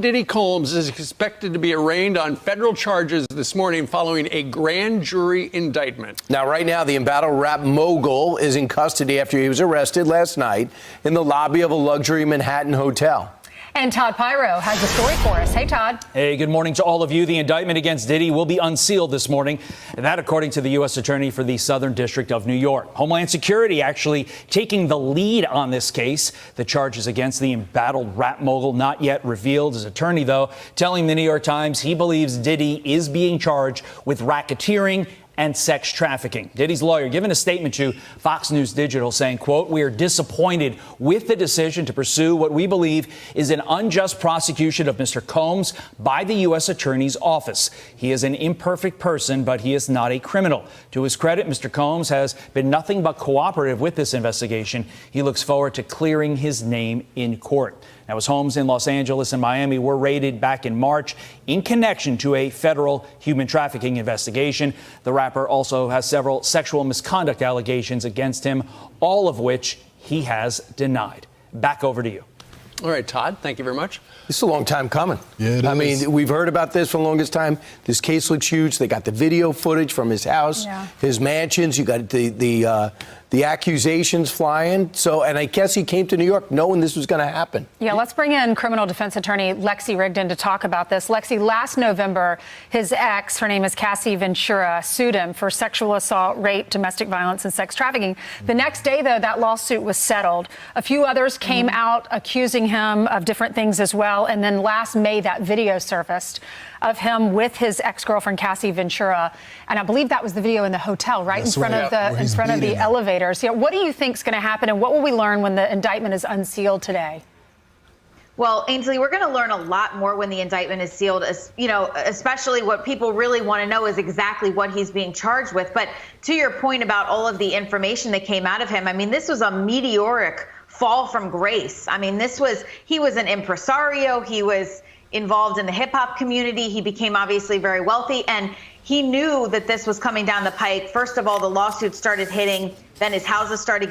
Diddy Combs is expected to be arraigned on federal charges this morning following a grand jury indictment. Now, right now, the embattled rap mogul is in custody after he was arrested last night in the lobby of a luxury Manhattan hotel. And Todd Pyro has the story for us. Hey, Todd. Hey, good morning to all of you. The indictment against Diddy will be unsealed this morning, and that according to the U.S. Attorney for the Southern District of New York. Homeland Security actually taking the lead on this case. The charges against the embattled rap mogul not yet revealed. His attorney, though, telling the New York Times he believes Diddy is being charged with racketeering and sex trafficking. Diddy's lawyer giving a statement to Fox News Digital saying, quote, "We are disappointed with the decision to pursue what we believe is an unjust prosecution of Mr. Combs by the U.S. Attorney's Office. He is an imperfect person, but he is not a criminal." To his credit, Mr. Combs has been nothing but cooperative with this investigation. He looks forward to clearing his name in court. Now, his homes in Los Angeles and Miami were raided back in March in connection to a federal human trafficking investigation. The rapper also has several sexual misconduct allegations against him, all of which he has denied. Back over to you. All right, Todd, thank you very much. This is a long time coming. Yeah, it is. I mean, we've heard about this for the longest time. This case looks huge. They got the video footage from his house, his mansions. You got the accusations flying. So, and I guess he came to New York knowing this was going to happen. Yeah, let's bring in criminal defense attorney Lexi Rigdon to talk about this. Lexi, last November, his ex, her name is Cassie Ventura, sued him for sexual assault, rape, domestic violence, and sex trafficking. The next day, though, that lawsuit was settled. A few others came out accusing him of different things as well. And then last May, that video surfaced of him with his ex-girlfriend, Cassie Ventura. And I believe that was the video in the hotel, right? That's in front of the elevators. Yeah, what do you think is going to happen, and what will we learn when the indictment is unsealed today? Well, Ainsley, we're going to learn a lot more when the indictment is sealed, especially what people really want to know is exactly what he's being charged with. But to your point about all of the information that came out of him, I mean, this was a meteoric fall from grace. I mean, he was an impresario. He was involved in the hip hop community. He became obviously very wealthy, and he knew that this was coming down the pike. First of all, the lawsuits started hitting, then his houses started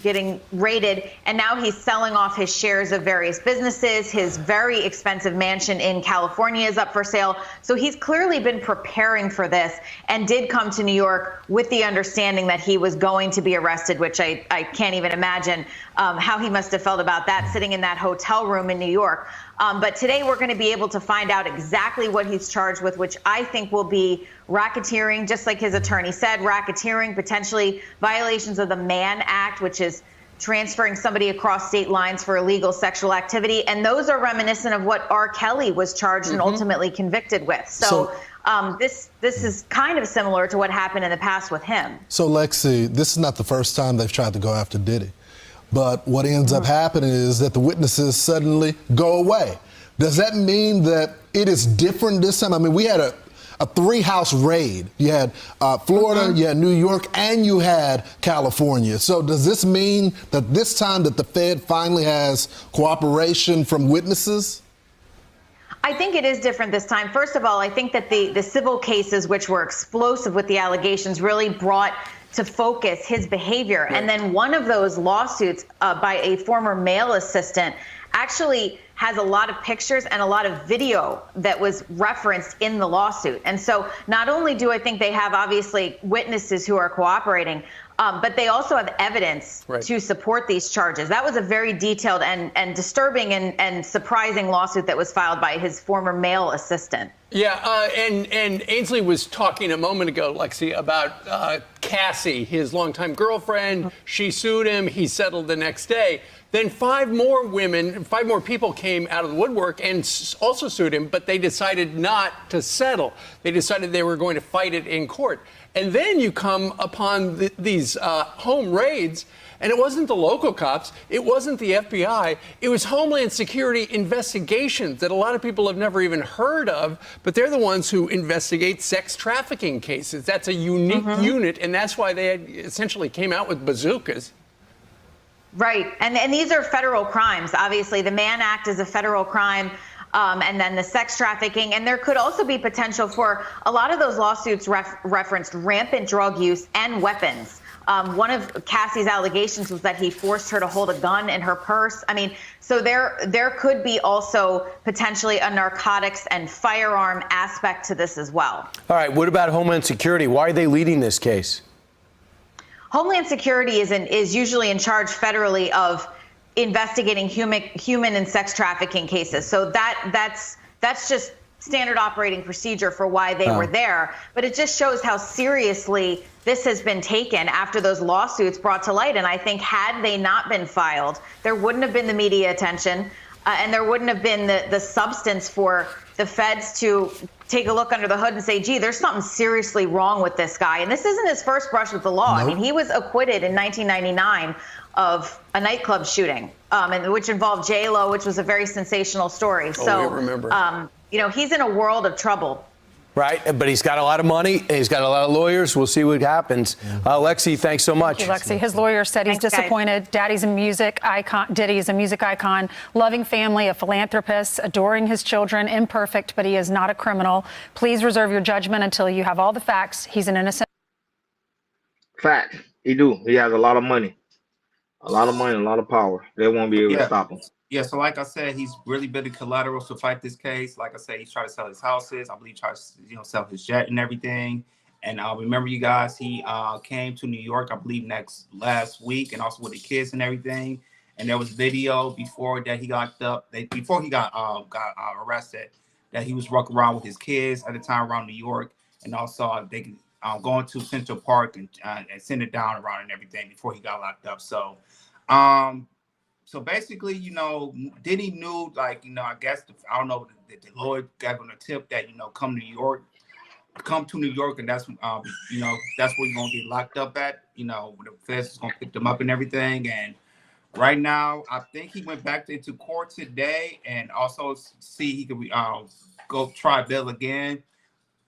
getting raided, and now he's selling off his shares of various businesses. His very expensive mansion in California is up for sale. So he's clearly been preparing for this and did come to New York with the understanding that he was going to be arrested, which I can't even imagine how he must have felt about that, sitting in that hotel room in New York. But today we're going to be able to find out exactly what he's charged with, which I think will be racketeering, just like his attorney said, racketeering, potentially violations of the Mann Act, which is transferring somebody across state lines for illegal sexual activity. And those are reminiscent of what R. Kelly was charged and ultimately convicted with. So this is kind of similar to what happened in the past with him. So, Lexi, this is not the first time they've tried to go after Diddy. But what ends up happening is that the witnesses suddenly go away. Does that mean that it is different this time? I mean, we had a three-house raid. You had Florida, you had New York, and you had California. So does this mean that this time that the Fed finally has cooperation from witnesses? I think it is different this time. First of all, I think that the civil cases, which were explosive with the allegations, really brought to focus his behavior. Right. And then one of those lawsuits by a former male assistant actually has a lot of pictures and a lot of video that was referenced in the lawsuit. And so not only do I think they have obviously witnesses who are cooperating, but they also have evidence to support these charges. That was a very detailed and disturbing and surprising lawsuit that was filed by his former male assistant. Yeah, and Ainsley was talking a moment ago, Lexi, about Cassie, his longtime girlfriend. She sued him. He settled the next day. Then five more people came out of the woodwork and also sued him, but they decided not to settle. They decided they were going to fight it in court. And then you come upon these home raids, and it wasn't the local cops, it wasn't the FBI, it was Homeland Security investigations that a lot of people have never even heard of, but they're the ones who investigate sex trafficking cases. That's a unique unit, and that's why they essentially came out with bazookas. Right, and these are federal crimes. Obviously, the Mann Act is a federal crime. And then the sex trafficking. And there could also be potential for a lot of those lawsuits referenced rampant drug use and weapons. One of Cassie's allegations was that he forced her to hold a gun in her purse. I mean, so there could be also potentially a narcotics and firearm aspect to this as well. All right, what about Homeland Security? Why are they leading this case? Homeland Security is usually in charge federally of investigating human and sex trafficking cases. So that's just standard operating procedure for why they were there. But it just shows how seriously this has been taken after those lawsuits brought to light. And I think had they not been filed, there wouldn't have been the media attention and there wouldn't have been the substance for the feds to take a look under the hood and say, gee, there's something seriously wrong with this guy. And this isn't his first brush with the law. Nope. I mean, he was acquitted in 1999 of a nightclub shooting, and which involved J-Lo, which was a very sensational story. So, we remember. He's in a world of trouble. Right, but he's got a lot of money. He's got a lot of lawyers. We'll see what happens. Lexi, thanks so much. Thank you, Lexi. His lawyer said he's disappointed. Guys. Daddy's a music icon. Diddy is a music icon, loving family, a philanthropist, adoring his children, imperfect, but he is not a criminal. Please reserve your judgment until you have all the facts. He's an innocent. Fact. He do. He has a lot of money. A lot of money, a lot of power. They won't be able to stop him. Yeah, so like I said, he's really building collateral to fight this case. Like I said, he's trying to sell his houses. I believe he tries to sell his jet and everything. And remember, you guys, he came to New York, I believe, last week, and also with the kids and everything. And there was video before that he got before he got arrested, that he was walking around with his kids at the time around New York, and also they going to Central Park and send it down around and everything before he got locked up. So. So basically, Diddy knew, I guess, I don't know, the lawyer gave him a tip that, come to New York, and that's, that's where you're going to get locked up at, when the feds is going to pick them up and everything. And right now, I think he went back into court today and also see he could go try bail again,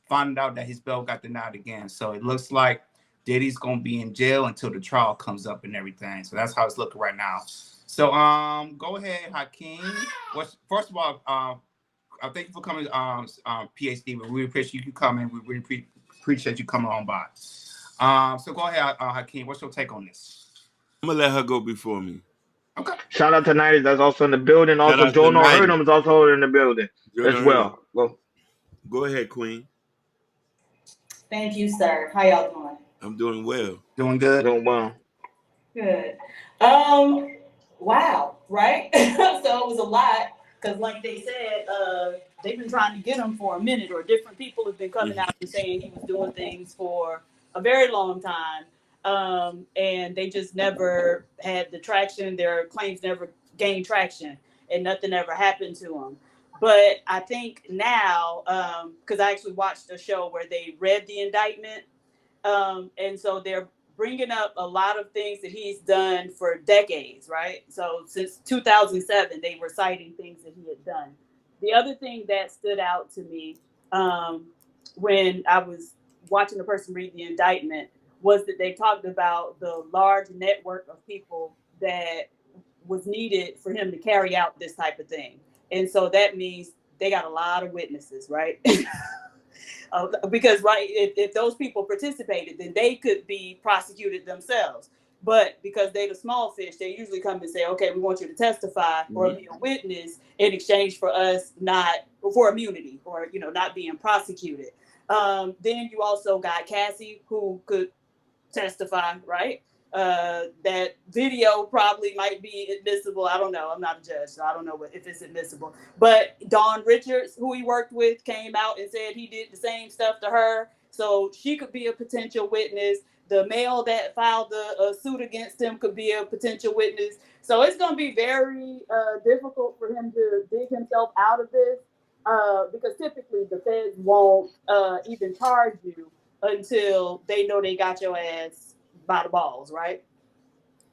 find out that his bail got denied again. So it looks like Diddy's going to be in jail until the trial comes up and everything. So that's how it's looking right now. So go ahead, Hakeem. First of all, thank you for coming, PhD. We really appreciate you coming. We really appreciate you coming on by. So go ahead, Hakeem. What's your take on this? I'm gonna let her go before me. Okay. Shout out to 90s. That's also in the building. Also, Jonah Hurdham is also in the building as well. Go ahead, Queen. Thank you, sir. How y'all doing? I'm doing well. Doing good. Doing well. Good. Wow, right? So it was a lot because, like they said, they've been trying to get him for a minute, or different people have been coming out and saying he was doing things for a very long time, and they just never had the traction. Their claims never gained traction, and nothing ever happened to him. But I think now, because I actually watched a show where they read the indictment, and so they're bringing up a lot of things that he's done for decades, right? So since 2007, they were citing things that he had done. The other thing that stood out to me when I was watching the person read the indictment was that they talked about the large network of people that was needed for him to carry out this type of thing. And so that means they got a lot of witnesses, right? Because, right, if those people participated, then they could be prosecuted themselves. But because they're the small fish, they usually come and say, okay, we want you to testify or be a witness in exchange for us for immunity or, not being prosecuted. Then you also got Cassie, who could testify, right? That video probably might be admissible. I don't know. I'm not a judge, so I don't know if it's admissible. But Dawn Richards, who he worked with, came out and said he did the same stuff to her. So she could be a potential witness. The male that filed a suit against him could be a potential witness. So it's going to be very difficult for him to dig himself out of this because typically the feds won't even charge you until they know they got your ass by the balls, right?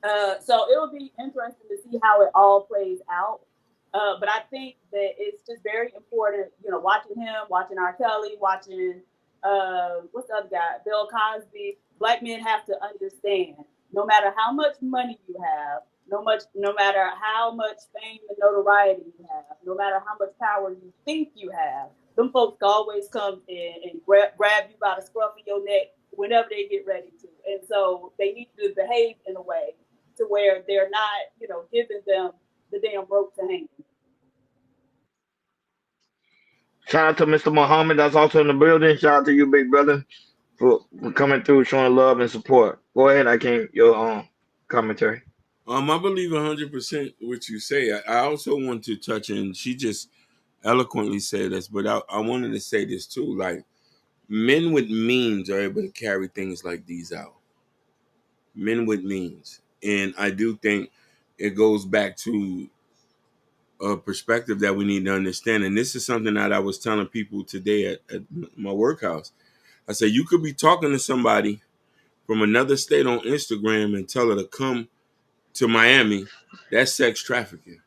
So it'll be interesting to see how it all plays out. But I think that it's just very important, watching him, watching R. Kelly, watching, what's the other guy? Bill Cosby. Black men have to understand, no matter how much money you have, no matter how much fame and notoriety you have, no matter how much power you think you have, them folks always come in and grab you by the scruff of your neck whenever they get ready to. And so they need to behave in a way to where they're not, giving them the damn rope to hang. Shout out to Mr. Muhammad, that's also in the building. Shout out to you, big brother, for coming through, showing love and support. Go ahead, your commentary. I believe 100% what you say. I also want to touch in. She just eloquently said this, but I wanted to say this too. Like, men with means are able to carry things like these out. Men with means, and I do think it goes back to a perspective that we need to understand. And this is something that I was telling people today at my workhouse. I said, you could be talking to somebody from another state on Instagram and tell her to come to Miami. That's sex trafficking.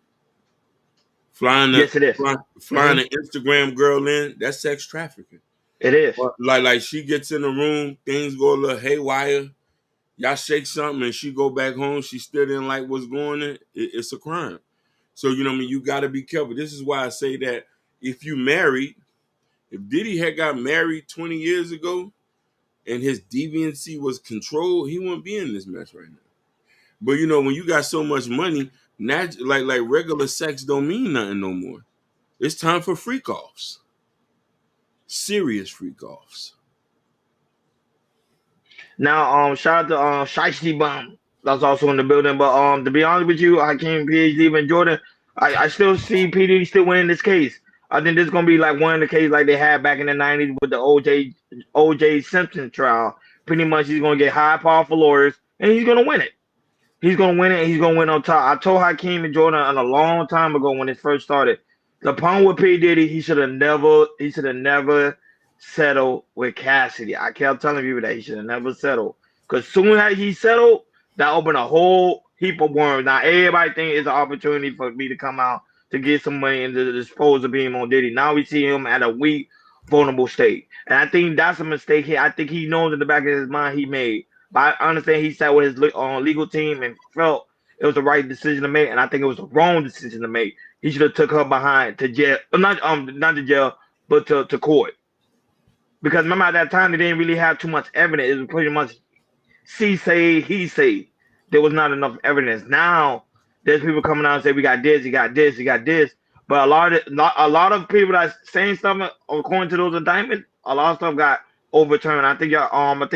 Flying Yes, it is. Flying an Instagram girl in, that's sex trafficking. It is. Like she gets in the room, things go a little haywire. Y'all shake something and she go back home. She still didn't like what's going on. It's a crime. So, you got to be careful. This is why I say that if you married, if Diddy had got married 20 years ago and his deviancy was controlled, he wouldn't be in this mess right now. But, when you got so much money, like regular sex don't mean nothing no more. It's time for freak-offs. Serious freak-offs. Now, shout out to Shiesty Bomb. That's also in the building. But to be honest with you, Hakeem, PhD, and Jordan, I still see PD still winning this case. I think this is gonna be like one of the cases like they had back in the 90s with the OJ Simpson trial. Pretty much he's gonna get high powerful lawyers and he's gonna win it. He's gonna win it and he's gonna win on top. I told Hakeem and Jordan a long time ago when it first started. The problem with P. Diddy, he should have never settled with Cassidy. I kept telling people that he should have never settled. Because soon as he settled, that opened a whole heap of worms. Now everybody think it's an opportunity for me to come out to get some money and to dispose of him on Diddy. Now we see him at a weak, vulnerable state. And I think that's a mistake here. I think he knows in the back of his mind he made. But I understand he sat with his legal team and felt it was the right decision to make. And I think it was the wrong decision to make. He should have took her behind to jail. Not to jail, but to court. Because remember at that time, they didn't really have too much evidence. It was pretty much she say, he say. There was not enough evidence. Now, there's people coming out and say, we got this, you got this, you got this. But a lot of people that saying stuff according to those indictments, a lot of stuff got overturned. I think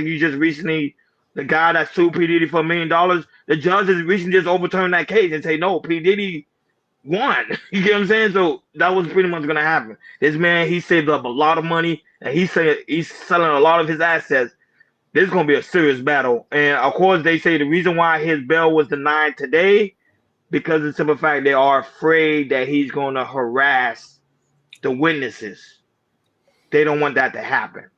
you just recently, the guy that sued P. Diddy for $1 million, the judge has recently just overturned that case and say, no, P. Diddy won. You get what I'm saying? So that was pretty much going to happen. This man, he saved up a lot of money, and he said he's selling a lot of his assets. This is going to be a serious battle. And, of course, they say the reason why his bail was denied today because of the simple fact they are afraid that he's going to harass the witnesses. They don't want that to happen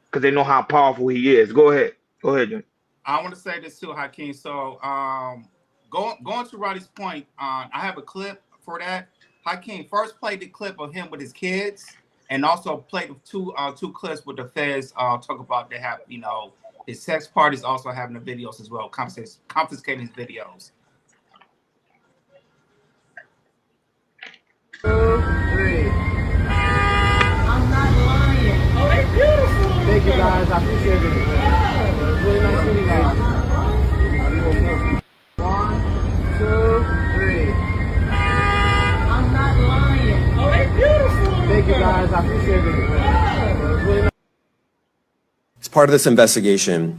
because they know how powerful he is. Go ahead. Go ahead, Jim. I want to say this too, Hakeem. So going to Roddy's point, I have a clip for that. Hakeem first played the clip of him with his kids and also played two clips with the feds talk about they have, his sex parties also having the videos as well, confiscating his videos. 2, 3. I'm not lying. Oh, they beautiful. Thank you guys. I appreciate it. Yeah. It was really nice meeting you guys. 1, 2, 3. I'm not lying. Oh, they beautiful. Thank you guys. I appreciate it. Yeah. It was really nice. As part of this investigation,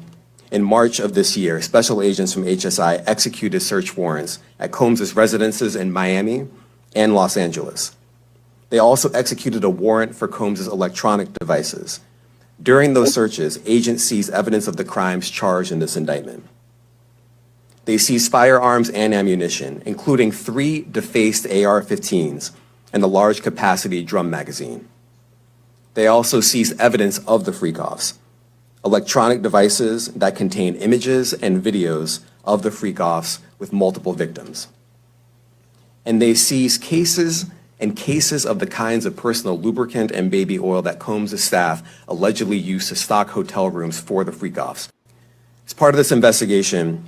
in March of this year, special agents from HSI executed search warrants at Combs' residences in Miami and Los Angeles. They also executed a warrant for Combs' electronic devices. During those searches, agents seized evidence of the crimes charged in this indictment. They seized firearms and ammunition, including 3 defaced AR-15s and a large capacity drum magazine. They also seized evidence of the freak-offs, electronic devices that contain images and videos of the freak-offs with multiple victims. And they seized cases and cases of the kinds of personal lubricant and baby oil that Combs' staff allegedly used to stock hotel rooms for the freak-offs. As part of this investigation,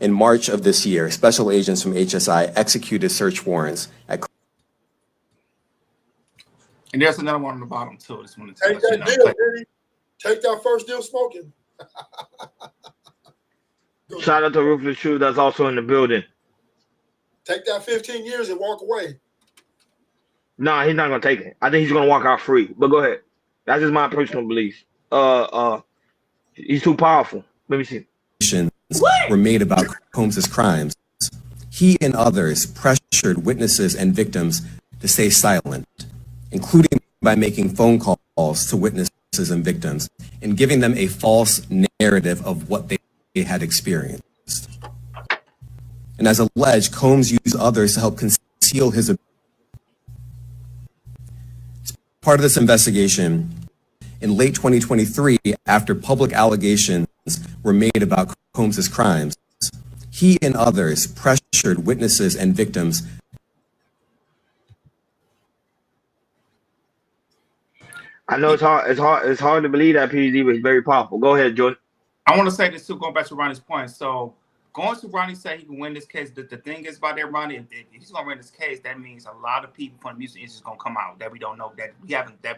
in March of this year, special agents from HSI executed search warrants at. And there's another one on the bottom too. I just wanted to take that deal, Diddy. Take that first deal smoking. Shout out to Ruthless Shoes that's also in the building. Take that 15 years and walk away. Nah, he's not gonna take it. I think he's gonna walk out free. But go ahead. That's just my personal belief. He's too powerful. Let me see. Were made about Combs' crimes. He and others pressured witnesses and victims to stay silent, including by making phone calls to witnesses and victims and giving them a false narrative of what they had experienced. And as alleged, Combs used others to help conceal his abuse. As part of this investigation, in late 2023, after public allegations were made about Combs' crimes, he and others pressured witnesses and victims. I know it's hard to believe that PhD was very powerful. Go ahead, Jordan. I want to say this too, going back to Ronnie's point. So going to Ronnie said he can win this case. The thing is about that, Ronnie, if he's gonna win this case, that means a lot of people from the music industry is gonna come out that we don't know, that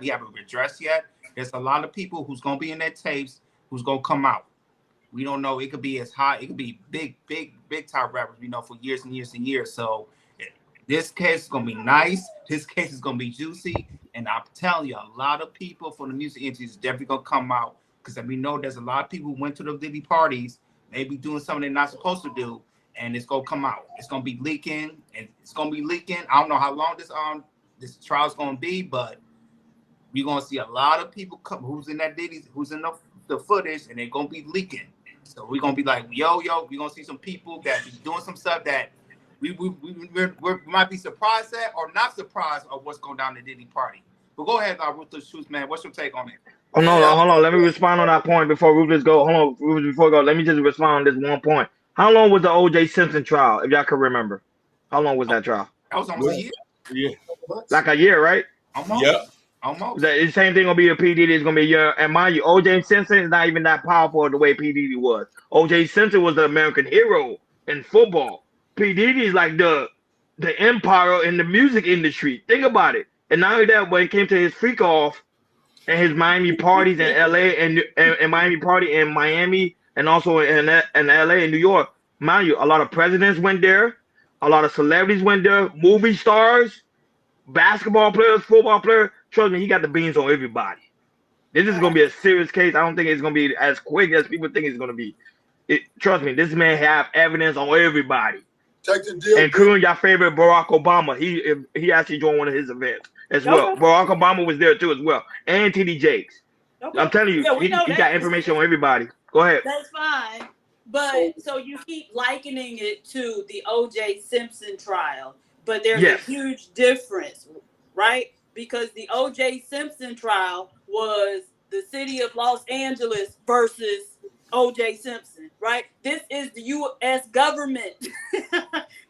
we haven't addressed yet. There's a lot of people who's gonna be in their tapes who's gonna come out. We don't know. It could be as high. It could be big time rappers we know for years and years and years. So this case is gonna be nice. This case is gonna be juicy, and I'm telling you, a lot of people from the music industry is definitely gonna come out, because we know there's a lot of people who went to the Diddy parties, maybe doing something they're not supposed to do, and it's gonna come out. It's gonna be leaking, and it's gonna be leaking. I don't know how long this trial is gonna be, but we're gonna see a lot of people come who's in that Diddy, who's in the footage, and they're gonna be leaking. So we're gonna be like, yo, we're gonna see some people that be doing some stuff that we might be surprised at or not surprised of what's going down in the Diddy party. But go ahead, Ruthless Shoes, man. What's your take on it? Oh, no, hold on. Let me respond on that point before Ruthless go. Hold on, Ruthless, before we go. Let me just respond on this one point. How long was the O.J. Simpson trial, if y'all can remember? How long was that trial? That was almost a year. Yeah. Like a year, right? Almost. Yep. Almost. The same thing gonna be a P. Diddy. It's gonna be a year. And mind you, O.J. Simpson is not even that powerful the way P. Diddy was. O.J. Simpson was the American hero in football. P. Diddy is like the empire in the music industry. Think about it. And not only that, when it came to his freak off and his Miami parties in LA and Miami party in Miami and also in LA and New York, mind you, a lot of presidents went there, a lot of celebrities went there, movie stars, basketball players, football players. Trust me, he got the beans on everybody. This is gonna be a serious case. I don't think it's gonna be as quick as people think it's gonna be. Trust me, this man have evidence on everybody. Take the deal. Including your favorite Barack Obama. He actually joined one of his events as well. Barack Obama was there too as well. And T.D. Jakes. Okay. I'm telling you, he got information on everybody. Go ahead. That's fine. But so you keep likening it to the O.J. Simpson trial, but there's a huge difference, right? Because the O.J. Simpson trial was the city of Los Angeles versus O.J. Simpson, right? This is the U.S. government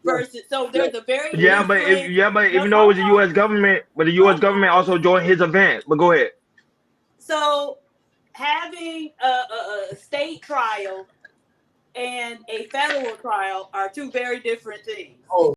versus. So there's a very but even though it was the U.S. government, but the U.S. government also joined his event. But go ahead. So having a state trial and a federal trial are two very different things. Oh.